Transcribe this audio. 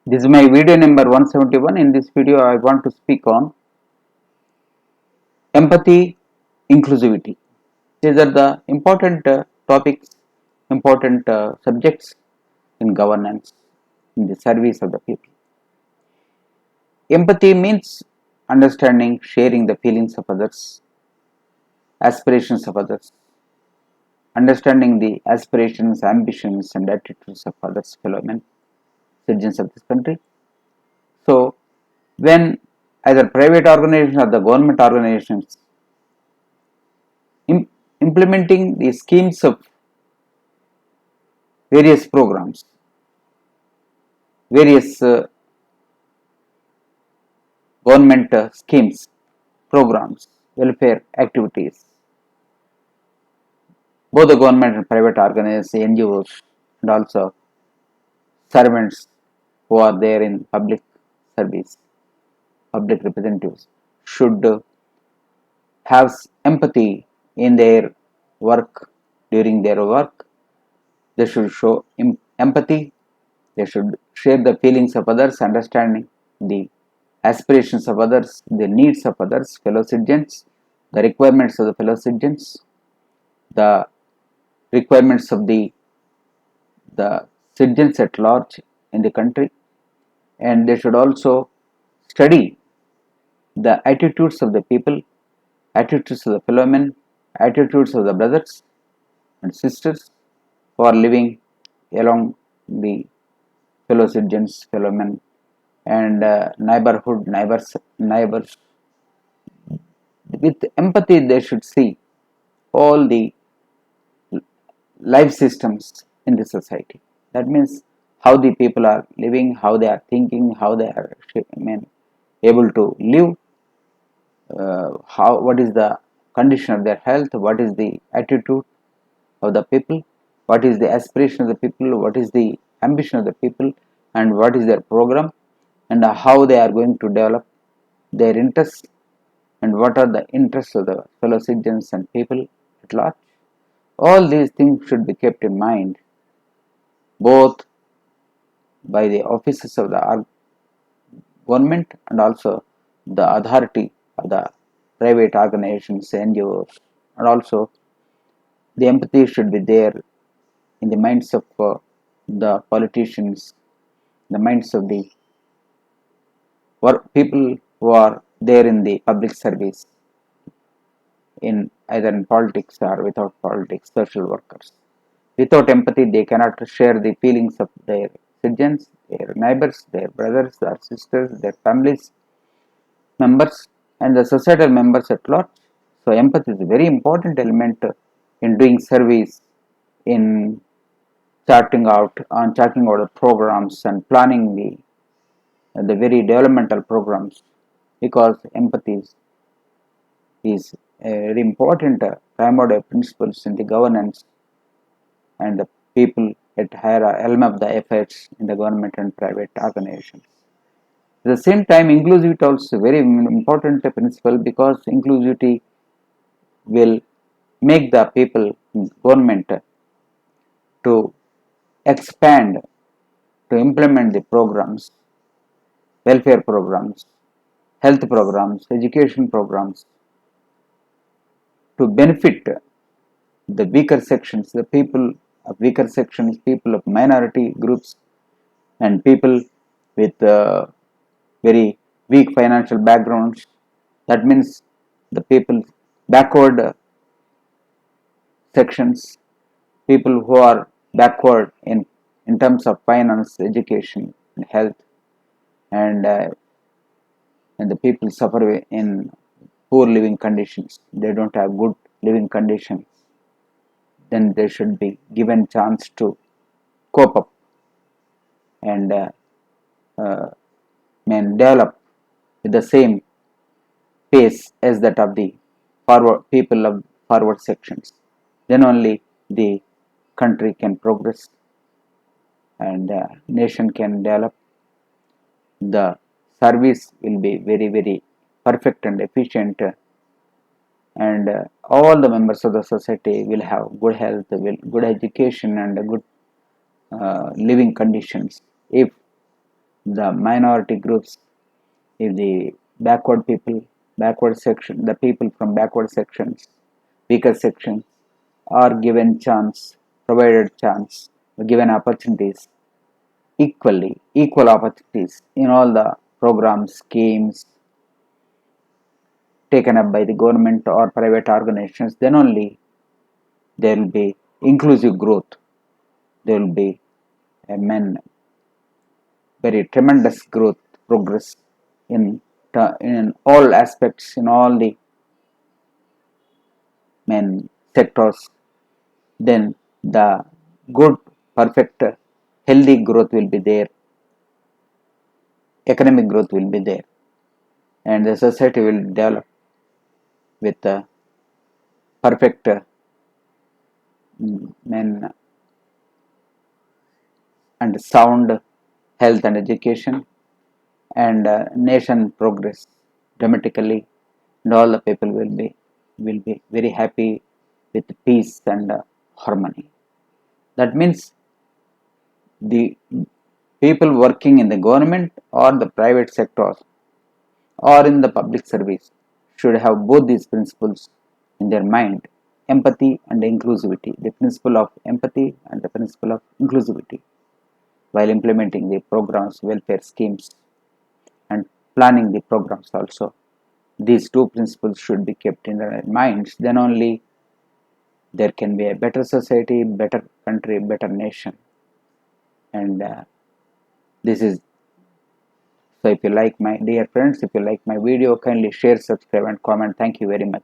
This is my video number 171. In this video, I want to speak on empathy, inclusivity. These are the important topics, important subjects in governance, in the service of the people. Empathy means understanding, sharing the feelings of others, aspirations of others, understanding the aspirations, ambitions, and attitudes of others, fellow men, citizens of this country. So, when either private organizations or the government organizations implementing the schemes of various programs, various government schemes, programs, welfare activities, both the government and private organizations, NGOs, and also servants who are there in public service, public representatives, should have empathy in their work. During their work, they should show empathy. They should share the feelings of others, understanding the aspirations of others, the needs of others, fellow citizens, the requirements of the fellow citizens, the requirements of the citizens at large in the country, and they should also study the attitudes of the people, attitudes of the fellow men, attitudes of the brothers and sisters who are living along the fellow citizens, fellow men, and neighbors. With empathy, they should see all the life systems in the society. That means how the people are living, how they are thinking, how they are able to live, what is the condition of their health, what is the attitude of the people, what is the aspiration of the people, what is the ambition of the people, and what is their program, and how they are going to develop their interests, and what are the interests of the fellow citizens and people at large. All these things should be kept in mind both by the officers of the government and also the authority of the private organizations, NGOs, and also the empathy should be there in the minds of the politicians, the minds of the people who are there in the public service, in either in politics or without politics, social workers. Without empathy, they cannot share the feelings of their citizens, their neighbors, their brothers, their sisters, their families members, and the societal members at large. So, empathy is a very important element in doing service, in charting out the programs and planning the very developmental programs, because empathy is a very important primordial principles in the governance and the people at higher helm of the efforts in the government and private organizations. At the same time, inclusivity also very important principle, because inclusivity will make the people government to expand, to implement the programs, welfare programs, health programs, education programs, to benefit the weaker sections, the people of weaker sections, people of minority groups, and people with very weak financial backgrounds. That means the people backward sections, people who are backward in terms of finance, education, and health, and the people suffer in poor living conditions. They don't have good living conditions. Then they should be given chance to cope up and uh, develop with the same pace as that of the forward people of forward sections. Then only the country can progress and nation can develop. The service will be very perfect and efficient, and all the members of the society will have good health, good education, and good living conditions if the minority groups, if the backward people, backward section, the people from backward sections, weaker sections are given chance, provided chance, given opportunities equally, equal opportunities in all the programs, schemes taken up by the government or private organizations, then only there will be inclusive growth. There will be a very tremendous growth, progress in all aspects, in all the main sectors. Then the good, perfect, healthy growth will be there. Economic growth will be there, and the society will develop with perfect men and sound health and education, and nation progress dramatically, and all the people will be very happy with peace and harmony. That means the people working in the government or the private sector or in the public service should have both these principles in their mind: empathy and inclusivity, the principle of empathy and the principle of inclusivity, while implementing the programs, welfare schemes, and planning the programs also. These two principles should be kept in their minds. Then only there can be a better society, better country, better nation. And this is so. If you like my dear friends, if you like my video, kindly share, subscribe, and comment. Thank you very much.